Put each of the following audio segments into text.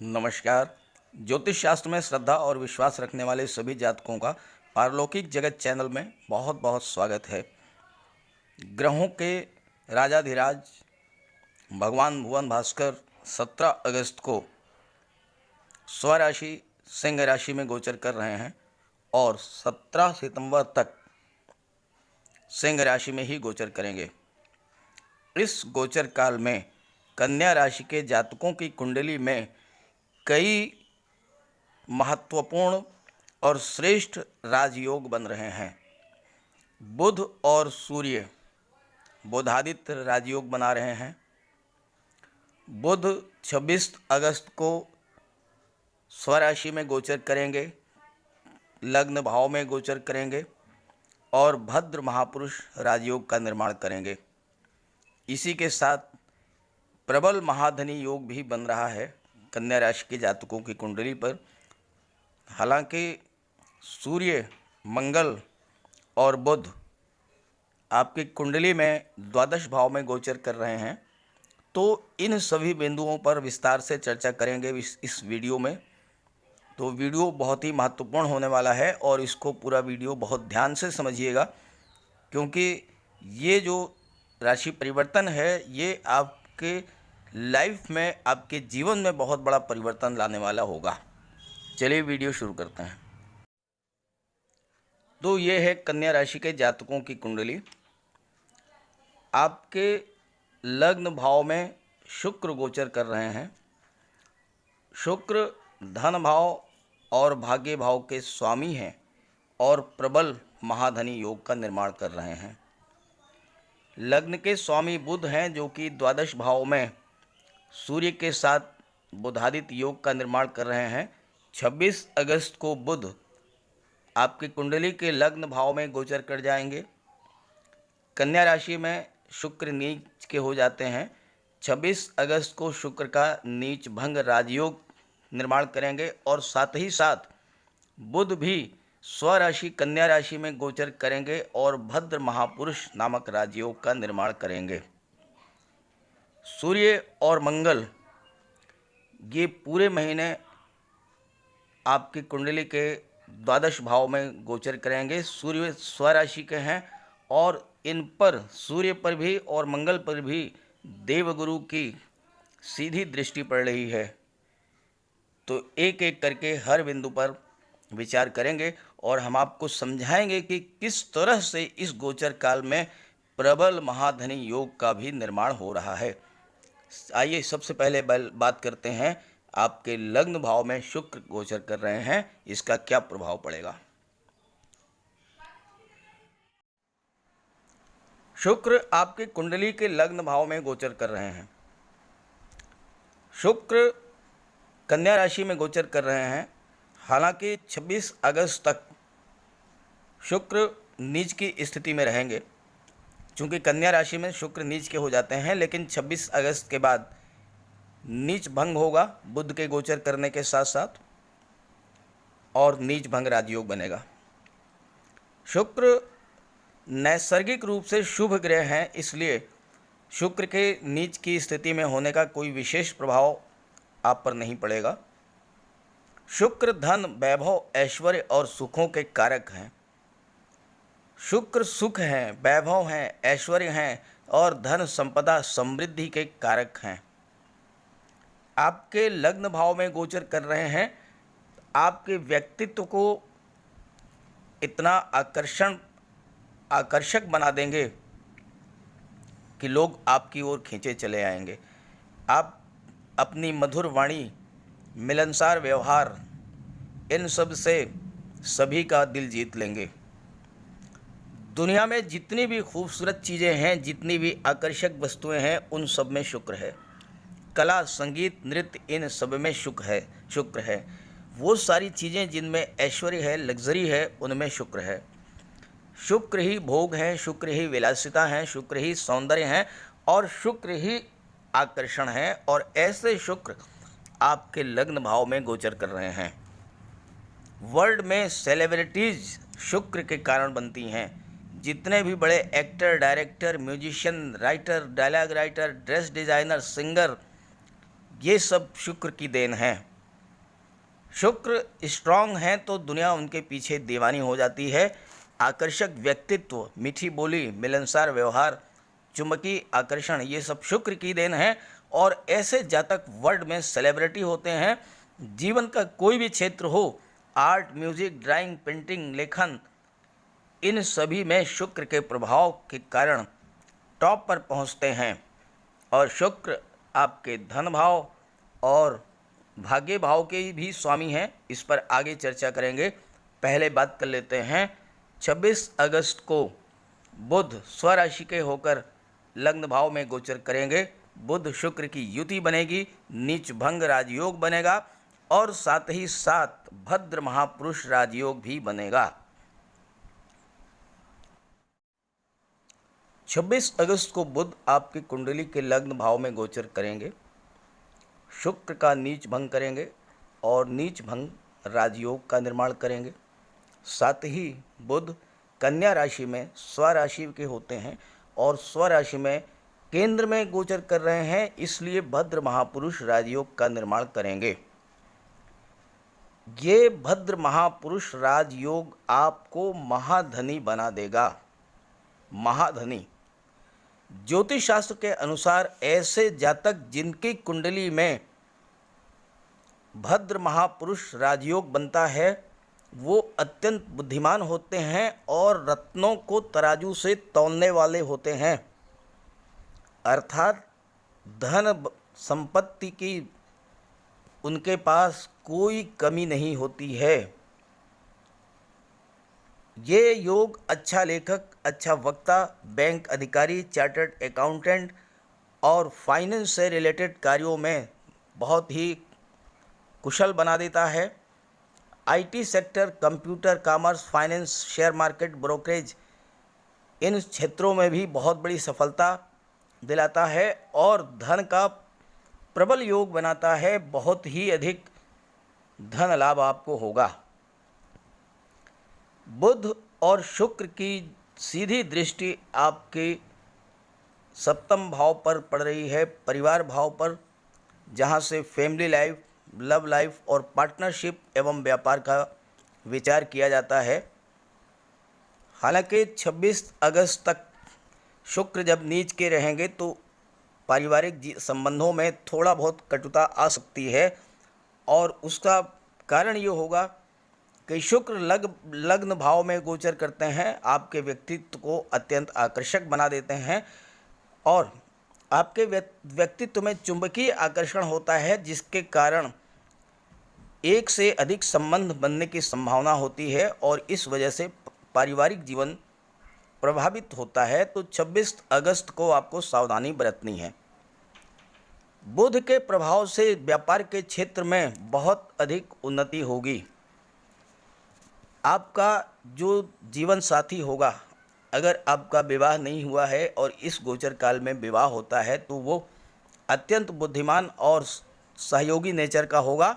नमस्कार। ज्योतिष शास्त्र में श्रद्धा और विश्वास रखने वाले सभी जातकों का पारलौकिक जगत चैनल में बहुत बहुत स्वागत है। ग्रहों के राजाधिराज भगवान भुवन भास्कर 17 अगस्त को स्वराशि सिंह राशि में गोचर कर रहे हैं और 17 सितंबर तक सिंह राशि में ही गोचर करेंगे। इस गोचर काल में कन्या राशि के जातकों की कुंडली में कई महत्वपूर्ण और श्रेष्ठ राजयोग बन रहे हैं। बुध और सूर्य बुधादित्य राजयोग बना रहे हैं। बुध 26 अगस्त को स्वराशि में गोचर करेंगे, लग्न भाव में गोचर करेंगे और भद्र महापुरुष राजयोग का निर्माण करेंगे। इसी के साथ प्रबल महाधनी योग भी बन रहा है कन्या राशि के जातकों की कुंडली पर। हालांकि सूर्य, मंगल और बुध आपकी कुंडली में द्वादश भाव में गोचर कर रहे हैं, तो इन सभी बिंदुओं पर विस्तार से चर्चा करेंगे इस वीडियो में। तो वीडियो बहुत ही महत्वपूर्ण होने वाला है और इसको पूरा वीडियो बहुत ध्यान से समझिएगा, क्योंकि ये जो राशि परिवर्तन है ये आपके लाइफ में, आपके जीवन में बहुत बड़ा परिवर्तन लाने वाला होगा। चलिए वीडियो शुरू करते हैं। तो ये है कन्या राशि के जातकों की कुंडली। आपके लग्न भाव में शुक्र गोचर कर रहे हैं। शुक्र धन भाव और भाग्य भाव के स्वामी हैं और प्रबल महाधनी योग का निर्माण कर रहे हैं। लग्न के स्वामी बुध हैं, जो कि द्वादश भाव में सूर्य के साथ बुधादित्य योग का निर्माण कर रहे हैं। 26 अगस्त को बुध आपकी कुंडली के लग्न भाव में गोचर कर जाएंगे। कन्या राशि में शुक्र नीच के हो जाते हैं। 26 अगस्त को शुक्र का नीच भंग राजयोग निर्माण करेंगे और साथ ही साथ बुध भी स्वराशि कन्या राशि में गोचर करेंगे और भद्र महापुरुष नामक राजयोग का निर्माण करेंगे। सूर्य और मंगल ये पूरे महीने आपकी कुंडली के द्वादश भाव में गोचर करेंगे। सूर्य स्वराशि के हैं और इन पर, सूर्य पर भी और मंगल पर भी देवगुरु की सीधी दृष्टि पड़ रही है। तो एक एक करके हर बिंदु पर विचार करेंगे और हम आपको समझाएंगे कि किस तरह से इस गोचर काल में प्रबल महाधनी योग का भी निर्माण हो रहा है। आइए सबसे पहले बात करते हैं, आपके लग्न भाव में शुक्र गोचर कर रहे हैं, इसका क्या प्रभाव पड़ेगा। शुक्र आपके कुंडली के लग्न भाव में गोचर कर रहे हैं। शुक्र कन्या राशि में गोचर कर रहे हैं। हालांकि 26 अगस्त तक शुक्र नीच की स्थिति में रहेंगे, चूँकि कन्या राशि में शुक्र नीच के हो जाते हैं, लेकिन 26 अगस्त के बाद नीच भंग होगा बुध के गोचर करने के साथ साथ, और नीच भंग राजयोग बनेगा। शुक्र नैसर्गिक रूप से शुभ ग्रह हैं, इसलिए शुक्र के नीच की स्थिति में होने का कोई विशेष प्रभाव आप पर नहीं पड़ेगा। शुक्र धन, वैभव, ऐश्वर्य और सुखों के कारक हैं। शुक्र सुख हैं, वैभव हैं, ऐश्वर्य हैं और धन संपदा समृद्धि के कारक हैं। आपके लग्न भाव में गोचर कर रहे हैं। आपके व्यक्तित्व को इतना आकर्षक बना देंगे कि लोग आपकी ओर खींचे चले आएंगे। आप अपनी मधुर वाणी, मिलनसार व्यवहार, इन सब से सभी का दिल जीत लेंगे। दुनिया में जितनी भी खूबसूरत चीज़ें हैं, जितनी भी आकर्षक वस्तुएं हैं, उन सब में शुक्र है। कला, संगीत, नृत्य, इन सब में शुक्र है। वो सारी चीज़ें जिनमें ऐश्वर्य है, लग्जरी है, उनमें शुक्र है। शुक्र ही भोग है, शुक्र ही विलासिता है, शुक्र ही सौंदर्य है और शुक्र ही आकर्षण है। और ऐसे शुक्र आपके लग्न भाव में गोचर कर रहे हैं। वर्ल्ड में सेलिब्रिटीज़ शुक्र के कारण बनती हैं। जितने भी बड़े actor, director, musician, writer, dialogue writer, dress designer, singer, ये सब शुक्र की देन है। शुक्र स्ट्रांग है तो दुनिया उनके पीछे दीवानी हो जाती है। आकर्षक व्यक्तित्व, मीठी बोली, मिलनसार व्यवहार, चुंबकीय आकर्षण, ये सब शुक्र की देन है। और ऐसे जातक वर्ल्ड में सेलिब्रिटी होते हैं। जीवन का कोई भी क्षेत्र हो, आर्ट, म्यूजिक, ड्राइंग, पेंटिंग, लेखन, इन सभी में शुक्र के प्रभाव के कारण टॉप पर पहुंचते हैं। और शुक्र आपके धन भाव और भाग्य भाव के भी स्वामी हैं। इस पर आगे चर्चा करेंगे। पहले बात कर लेते हैं 26 अगस्त को बुध स्वराशि के होकर लग्न भाव में गोचर करेंगे। बुध शुक्र की युति बनेगी, नीच भंग राजयोग बनेगा और साथ ही साथ भद्र महापुरुष राजयोग भी बनेगा। 26 अगस्त को बुध आपकी कुंडली के लग्न भाव में गोचर करेंगे, शुक्र का नीच भंग करेंगे और नीच भंग राजयोग का निर्माण करेंगे। साथ ही बुध कन्या राशि में स्वराशि के होते हैं और स्वराशि में केंद्र में गोचर कर रहे हैं, इसलिए भद्र महापुरुष राजयोग का निर्माण करेंगे। ये भद्र महापुरुष राजयोग आपको महाधनी बना देगा। महाधनी ज्योतिष शास्त्र के अनुसार ऐसे जातक जिनकी कुंडली में भद्र महापुरुष राजयोग बनता है वो अत्यंत बुद्धिमान होते हैं और रत्नों को तराजू से तौलने वाले होते हैं। अर्थात धन संपत्ति की उनके पास कोई कमी नहीं होती है। ये योग अच्छा लेखक, अच्छा वक्ता, बैंक अधिकारी, चार्टर्ड अकाउंटेंट और फाइनेंस से रिलेटेड कार्यों में बहुत ही कुशल बना देता है। IT sector, computer, commerce, finance, share market, brokerage, इन क्षेत्रों में भी बहुत बड़ी सफलता दिलाता है और धन का प्रबल योग बनाता है। बहुत ही अधिक धन लाभ आपको होगा। बुध और शुक्र की सीधी दृष्टि आपके सप्तम भाव पर पड़ रही है, परिवार भाव पर, जहां से फैमिली लाइफ, लव लाइफ और पार्टनरशिप एवं व्यापार का विचार किया जाता है। हालांकि 26 अगस्त तक शुक्र जब नीच के रहेंगे तो पारिवारिक संबंधों में थोड़ा बहुत कटुता आ सकती है और उसका कारण ये होगा कि शुक्र लग्न भाव में गोचर करते हैं, आपके व्यक्तित्व को अत्यंत आकर्षक बना देते हैं और आपके व्यक्तित्व में चुंबकीय आकर्षण होता है, जिसके कारण एक से अधिक संबंध बनने की संभावना होती है और इस वजह से पारिवारिक जीवन प्रभावित होता है। तो 26 अगस्त को आपको सावधानी बरतनी है। बुध के प्रभाव से व्यापार के क्षेत्र में बहुत अधिक उन्नति होगी। आपका जो जीवन साथी होगा, अगर आपका विवाह नहीं हुआ है और इस गोचर काल में विवाह होता है तो वो अत्यंत बुद्धिमान और सहयोगी नेचर का होगा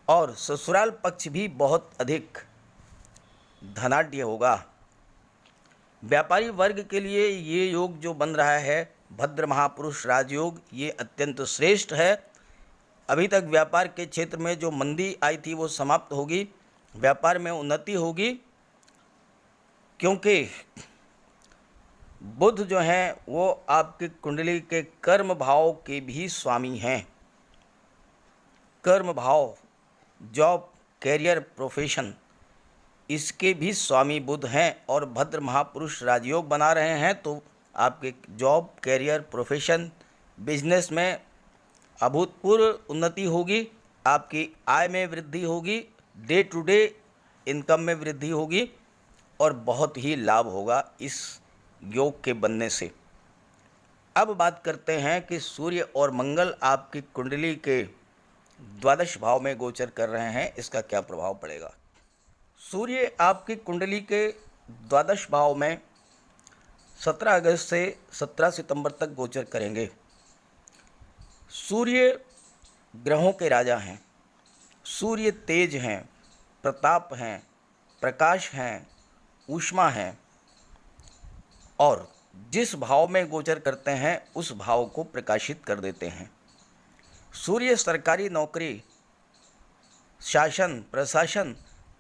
और ससुराल पक्ष भी बहुत अधिक धनाढ्य होगा। व्यापारी वर्ग के लिए ये योग जो बन रहा है भद्र महापुरुष राजयोग, ये अत्यंत श्रेष्ठ है। अभी तक व्यापार के क्षेत्र में जो मंदी आई थी वो समाप्त होगी, व्यापार में उन्नति होगी, क्योंकि बुध जो हैं वो आपकी कुंडली के कर्म भाव के भी स्वामी हैं। कर्म भाव, जॉब, कैरियर, प्रोफेशन, इसके भी स्वामी बुध हैं और भद्र महापुरुष राजयोग बना रहे हैं। तो आपके जॉब, कैरियर, प्रोफेशन, बिजनेस में अभूतपूर्व उन्नति होगी, आपकी आय में वृद्धि होगी, डे टू डे इनकम में वृद्धि होगी और बहुत ही लाभ होगा इस योग के बनने से। अब बात करते हैं कि सूर्य और मंगल आपकी कुंडली के द्वादश भाव में गोचर कर रहे हैं, इसका क्या प्रभाव पड़ेगा। सूर्य आपकी कुंडली के द्वादश भाव में 17 अगस्त से 17 सितंबर तक गोचर करेंगे। सूर्य ग्रहों के राजा हैं। सूर्य तेज हैं, प्रताप हैं, प्रकाश हैं, ऊष्मा हैं और जिस भाव में गोचर करते हैं उस भाव को प्रकाशित कर देते हैं। सूर्य सरकारी नौकरी, शासन प्रशासन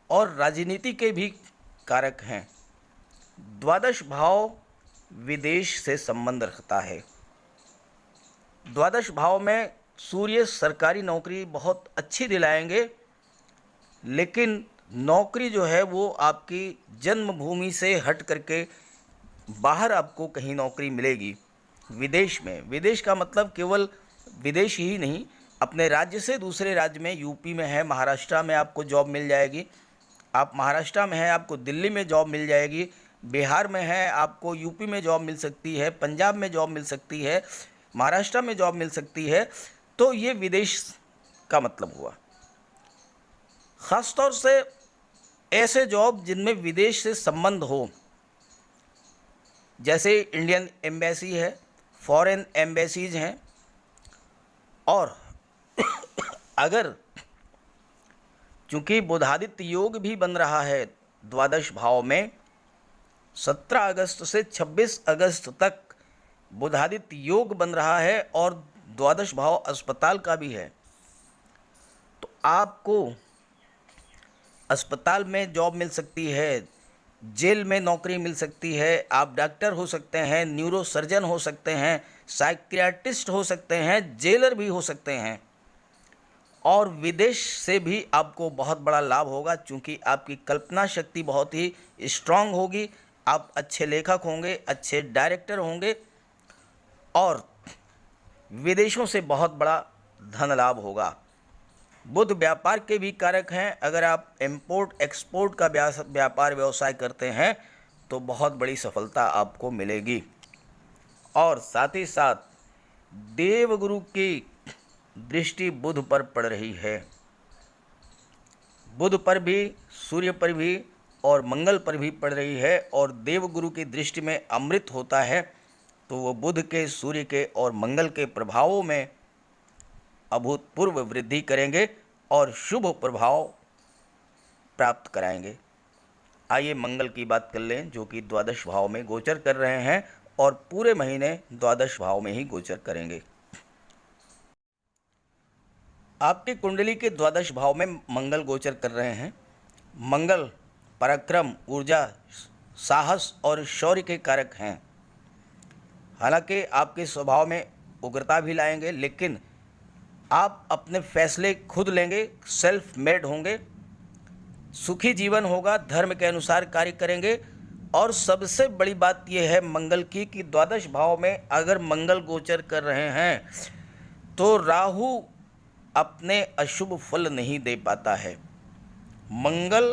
और राजनीति के भी कारक हैं। द्वादश भाव विदेश से संबंध रखता है। द्वादश भाव में सूर्य सरकारी नौकरी बहुत अच्छी दिलाएंगे, लेकिन नौकरी जो है वो आपकी जन्मभूमि से हट करके बाहर आपको कहीं नौकरी मिलेगी, विदेश में। विदेश का मतलब केवल विदेश ही नहीं, अपने राज्य से दूसरे राज्य में, यूपी में है, महाराष्ट्र में आपको जॉब मिल जाएगी। आप महाराष्ट्र में हैं, आपको दिल्ली में जॉब मिल जाएगी। बिहार में है, आपको यूपी में जॉब मिल सकती है, पंजाब में जॉब मिल सकती है, महाराष्ट्र में जॉब मिल सकती है। तो ये विदेश का मतलब हुआ। ख़ास तौर से ऐसे जॉब जिनमें विदेश से संबंध हो, जैसे इंडियन एम्बेसी है, फॉरेन एम्बेसीज हैं। और अगर चूँकि बुधादित्य योग भी बन रहा है द्वादश भाव में, 17 अगस्त से 26 अगस्त तक बुधादित्य योग बन रहा है और द्वादश भाव अस्पताल का भी है, तो आपको अस्पताल में जॉब मिल सकती है, जेल में नौकरी मिल सकती है, आप डॉक्टर हो सकते हैं, न्यूरो सर्जन हो सकते हैं, साइकियाट्रिस्ट हो सकते हैं, जेलर भी हो सकते हैं। और विदेश से भी आपको बहुत बड़ा लाभ होगा, क्योंकि आपकी कल्पना शक्ति बहुत ही स्ट्रांग होगी, आप अच्छे लेखक होंगे, अच्छे डायरेक्टर होंगे और विदेशों से बहुत बड़ा धन लाभ होगा। बुध व्यापार के भी कारक हैं। अगर आप इंपोर्ट एक्सपोर्ट का व्यापार व्यवसाय करते हैं तो बहुत बड़ी सफलता आपको मिलेगी। और साथ ही साथ देवगुरु की दृष्टि बुध पर पड़ रही है। बुध पर भी, सूर्य पर भी और मंगल पर भी पड़ रही है। और देवगुरु की दृष्टि में अमृत होता है, तो वो बुध के, सूर्य के और मंगल के प्रभावों में अभूतपूर्व वृद्धि करेंगे और शुभ प्रभाव प्राप्त कराएंगे। आइए मंगल की बात कर लें, जो कि द्वादश भाव में गोचर कर रहे हैं और पूरे महीने द्वादश भाव में ही गोचर करेंगे। आपकी कुंडली के द्वादश भाव में मंगल गोचर कर रहे हैं। मंगल पराक्रम, ऊर्जा, साहस और शौर्य के कारक हैं। हालांकि आपके स्वभाव में उग्रता भी लाएंगे, लेकिन आप अपने फैसले खुद लेंगे, सेल्फ मेड होंगे, सुखी जीवन होगा, धर्म के अनुसार कार्य करेंगे। और सबसे बड़ी बात यह है मंगल की कि द्वादश भाव में अगर मंगल गोचर कर रहे हैं तो राहु अपने अशुभ फल नहीं दे पाता है। मंगल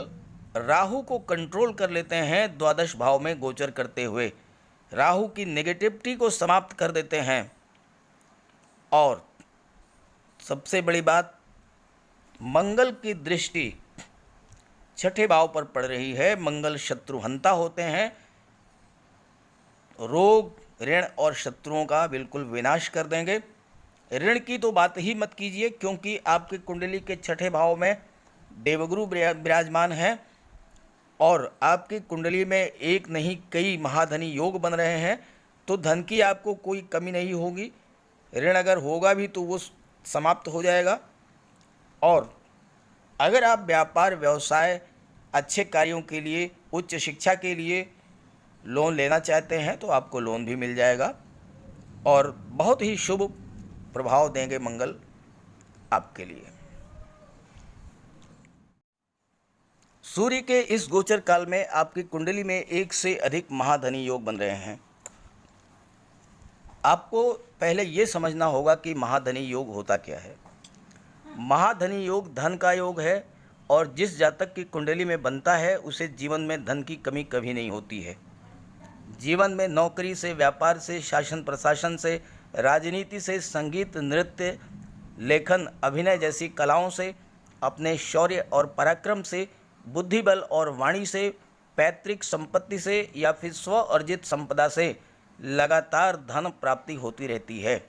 राहु को कंट्रोल कर लेते हैं द्वादश भाव में गोचर करते हुए, राहु की नेगेटिविटी को समाप्त कर देते हैं। और सबसे बड़ी बात, मंगल की दृष्टि छठे भाव पर पड़ रही है। मंगल शत्रुहंता होते हैं, रोग, ऋण और शत्रुओं का बिल्कुल विनाश कर देंगे। ऋण की तो बात ही मत कीजिए, क्योंकि आपकी कुंडली के छठे भाव में देवगुरु विराजमान है और आपकी कुंडली में एक नहीं कई महाधनी योग बन रहे हैं, तो धन की आपको कोई कमी नहीं होगी। ऋण अगर होगा भी तो वो समाप्त हो जाएगा। और अगर आप व्यापार, व्यवसाय, अच्छे कार्यों के लिए, उच्च शिक्षा के लिए लोन लेना चाहते हैं तो आपको लोन भी मिल जाएगा और बहुत ही शुभ प्रभाव देंगे मंगल आपके लिए। सूर्य के इस गोचर काल में आपकी कुंडली में एक से अधिक महाधनी योग बन रहे हैं। आपको पहले ये समझना होगा कि महाधनी योग होता क्या है। महाधनी योग धन का योग है और जिस जातक की कुंडली में बनता है उसे जीवन में धन की कमी कभी नहीं होती है। जीवन में नौकरी से, व्यापार से, शासन प्रशासन से, राजनीति से, संगीत, नृत्य, लेखन, अभिनय जैसी कलाओं से, अपने शौर्य और पराक्रम से, बुद्धि बल और वाणी से, पैतृक संपत्ति से या फिर स्व अर्जित संपदा से लगातार धन प्राप्ति होती रहती है।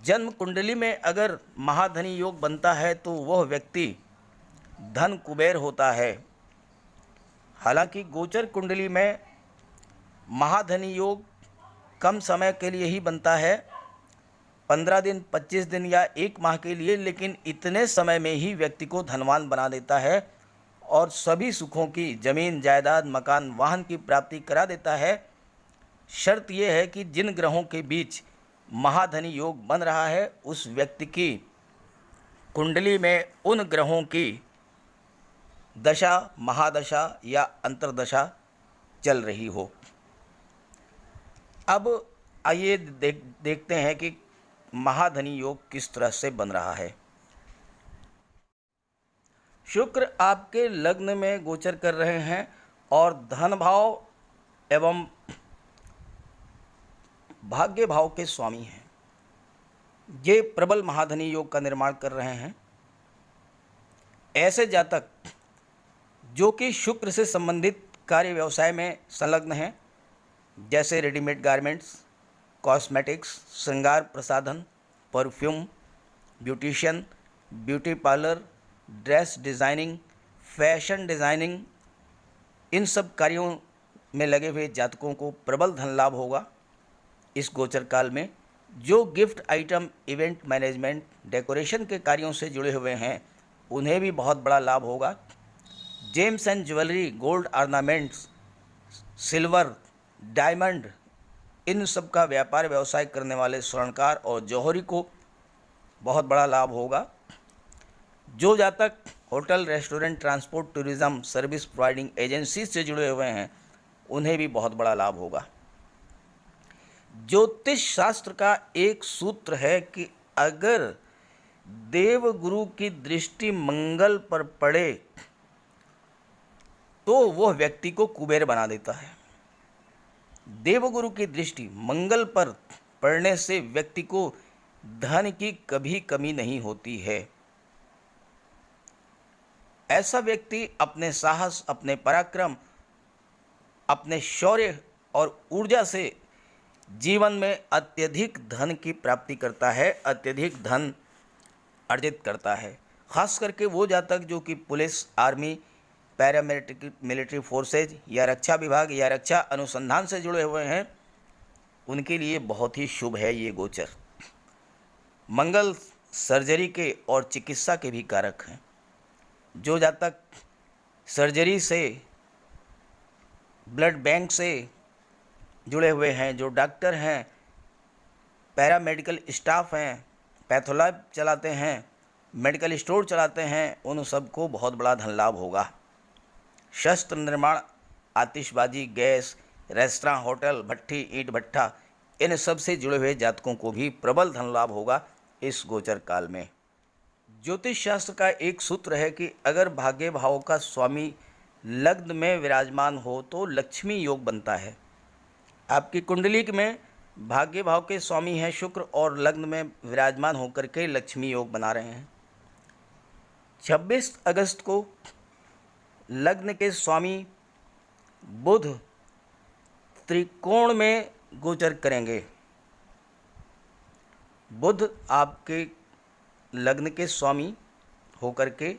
जन्म कुंडली में अगर महाधनी योग बनता है तो वह व्यक्ति धन कुबेर होता है। हालांकि गोचर कुंडली में महाधनी योग कम समय के लिए ही बनता है, 15 दिन, 25 दिन या 1 माह के लिए, लेकिन इतने समय में ही व्यक्ति को धनवान बना देता है और सभी सुखों की, जमीन जायदाद, मकान, वाहन की प्राप्ति करा देता है। शर्त यह है कि जिन ग्रहों के बीच महाधनी योग बन रहा है उस व्यक्ति की कुंडली में उन ग्रहों की दशा, महादशा या अंतर्दशा चल रही हो। अब आइए देखते हैं कि महाधनी योग किस तरह से बन रहा है। शुक्र आपके लग्न में गोचर कर रहे हैं और धन भाव एवं भाग्य भाव के स्वामी हैं। ये प्रबल महाधनी योग का निर्माण कर रहे हैं। ऐसे जातक जो कि शुक्र से संबंधित कार्य व्यवसाय में संलग्न हैं, जैसे रेडीमेड गारमेंट्स, कॉस्मेटिक्स, श्रृंगार प्रसाधन, perfume, beautician, beauty parlour, dress designing, fashion designing, इन सब कार्यों में लगे हुए जातकों को प्रबल धन लाभ होगा इस गोचर काल में। जो gift item, event management, decoration के कार्यों से जुड़े हुए हैं उन्हें भी बहुत बड़ा लाभ होगा। Gems and jewellery, gold ornaments, silver, diamond, इन सब का व्यापार व्यवसाय करने वाले स्वर्णकार और जौहरी को बहुत बड़ा लाभ होगा। जो जातक hotel, restaurant, transport, tourism, service providing agency से जुड़े हुए हैं उन्हें भी बहुत बड़ा लाभ होगा। ज्योतिष शास्त्र का एक सूत्र है कि अगर देवगुरु की दृष्टि मंगल पर पड़े तो वह व्यक्ति को कुबेर बना देता है। देवगुरु की दृष्टि मंगल पर पड़ने से व्यक्ति को धन की कभी कमी नहीं होती है। ऐसा व्यक्ति अपने साहस, अपने पराक्रम, अपने शौर्य और ऊर्जा से जीवन में अत्यधिक धन की प्राप्ति करता है, अत्यधिक धन अर्जित करता है। खास करके वो जातक जो कि पुलिस, आर्मी, मिलिट्री फोर्सेज या रक्षा विभाग या रक्षा अनुसंधान से जुड़े हुए हैं उनके लिए बहुत ही शुभ है ये गोचर। मंगल सर्जरी के और चिकित्सा के भी कारक हैं। जो जातक सर्जरी से, ब्लड बैंक से जुड़े हुए हैं, जो डॉक्टर हैं, पैरामेडिकल स्टाफ हैं, पैथोलैब चलाते हैं, मेडिकल स्टोर चलाते हैं, उन सबको बहुत बड़ा धन लाभ होगा। शस्त्र निर्माण, आतिशबाजी, गैस, रेस्तरां, होटल, भट्ठी, ईंट भट्ठा, इन सब से जुड़े हुए जातकों को भी प्रबल धन लाभ होगा इस गोचर काल में। ज्योतिष शास्त्र का एक सूत्र है कि अगर भाग्य भाव का स्वामी लग्न में विराजमान हो तो लक्ष्मी योग बनता है। आपकी कुंडली में भाग्य भाव के स्वामी हैं शुक्र और लग्न में विराजमान होकर के लक्ष्मी योग बना रहे हैं। 26 अगस्त को लग्न के स्वामी बुध त्रिकोण में गोचर करेंगे। बुध आपके लग्न के स्वामी होकर के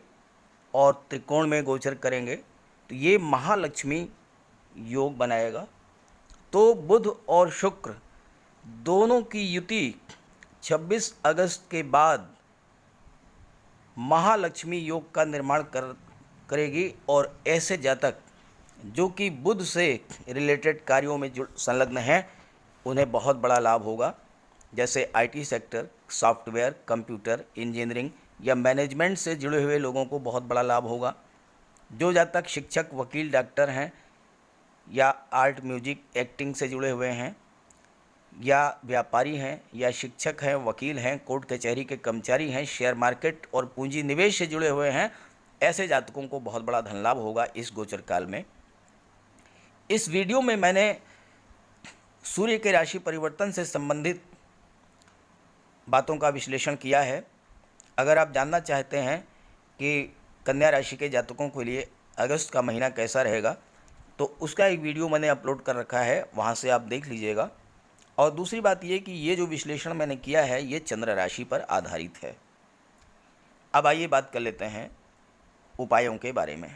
और त्रिकोण में गोचर करेंगे तो ये महालक्ष्मी योग बनाएगा। तो बुध और शुक्र दोनों की युति 26 अगस्त के बाद महालक्ष्मी योग का निर्माण करेगी और ऐसे जातक जो कि बुध से रिलेटेड कार्यों में संलग्न हैं उन्हें बहुत बड़ा लाभ होगा। जैसे IT sector, software, computer, engineering या मैनेजमेंट से जुड़े हुए लोगों को बहुत बड़ा लाभ होगा। जो जातक शिक्षक, वकील, डॉक्टर हैं या आर्ट, म्यूजिक, एक्टिंग से जुड़े हुए हैं या व्यापारी हैं या शिक्षक हैं, वकील हैं, कोर्ट कचहरी के कर्मचारी हैं, शेयर मार्केट और पूंजी निवेश से जुड़े हुए हैं, ऐसे जातकों को बहुत बड़ा धन लाभ होगा इस गोचर काल में। इस वीडियो में मैंने सूर्य के राशि परिवर्तन से संबंधित बातों का विश्लेषण किया है। अगर आप जानना चाहते हैं कि कन्या राशि के जातकों के लिए अगस्त का महीना कैसा रहेगा तो उसका एक वीडियो मैंने अपलोड कर रखा है, वहाँ से आप देख लीजिएगा। और दूसरी बात ये कि ये जो विश्लेषण मैंने किया है ये चंद्र राशि पर आधारित है। अब आइए बात कर लेते हैं उपायों के बारे में।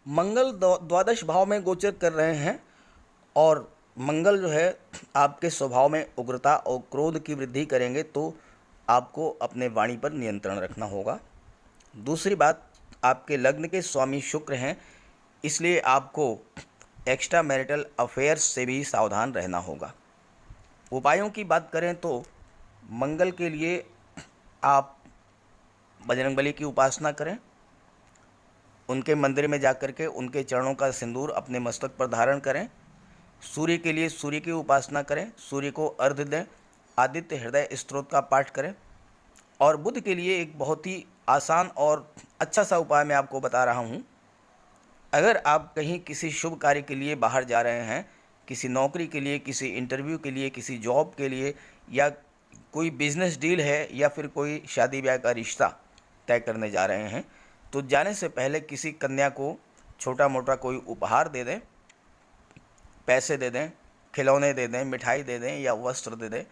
मंगल द्वादश भाव में गोचर कर रहे हैं और मंगल जो है आपके स्वभाव में उग्रता और क्रोध की वृद्धि करेंगे, तो आपको अपने वाणी पर नियंत्रण रखना होगा। दूसरी बात, आपके लग्न के स्वामी शुक्र हैं, इसलिए आपको एक्स्ट्रा मैरिटल अफेयर्स से भी सावधान रहना होगा। उपायों की बात करें तो मंगल के लिए आप बजरंगबली की उपासना करें, उनके मंदिर में जाकर के उनके चरणों का सिंदूर अपने मस्तक पर धारण करें। सूर्य के लिए सूर्य की उपासना करें, सूर्य को अर्घ्य दें, आदित्य हृदय स्तोत्र का पाठ करें। और बुध के लिए एक बहुत ही आसान और अच्छा सा उपाय मैं आपको बता रहा हूँ। अगर आप कहीं किसी शुभ कार्य के लिए बाहर जा रहे हैं, किसी नौकरी के लिए, किसी इंटरव्यू के लिए, किसी जॉब के लिए, या कोई बिजनेस डील है, या फिर कोई शादी ब्याह का रिश्ता तय करने जा रहे हैं, तो जाने से पहले किसी कन्या को छोटा मोटा कोई उपहार दे दें, पैसे दे दें, खिलौने दे दें, मिठाई दे दें या वस्त्र दे दें,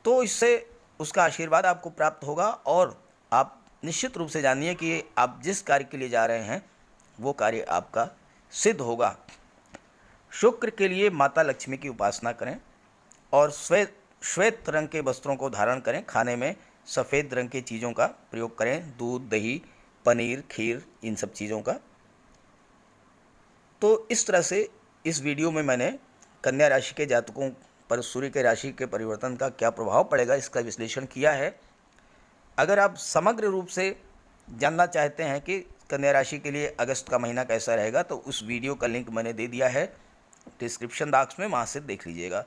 तो इससे उसका आशीर्वाद आपको प्राप्त होगा और आप निश्चित रूप से जानिए कि आप जिस कार्य के लिए जा रहे हैं वो कार्य आपका सिद्ध होगा। शुक्र के लिए माता लक्ष्मी की उपासना करें और श्वेत रंग के वस्त्रों को धारण करें। खाने में सफ़ेद रंग की चीज़ों का प्रयोग करें, दूध, दही, पनीर, खीर, इन सब चीज़ों का। तो इस तरह से इस वीडियो में मैंने कन्या राशि के जातकों पर सूर्य के राशि के परिवर्तन का क्या प्रभाव पड़ेगा इसका विश्लेषण किया है। अगर आप समग्र रूप से जानना चाहते हैं कि कन्या राशि के लिए अगस्त का महीना कैसा रहेगा, तो उस वीडियो का लिंक मैंने दे दिया है डिस्क्रिप्शन बॉक्स में, वहाँ से देख लीजिएगा।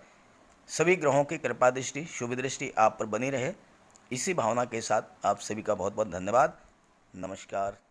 सभी ग्रहों की कृपा दृष्टि, शुभ दृष्टि आप पर बनी रहे, इसी भावना के साथ आप सभी का बहुत बहुत धन्यवाद। नमस्कार।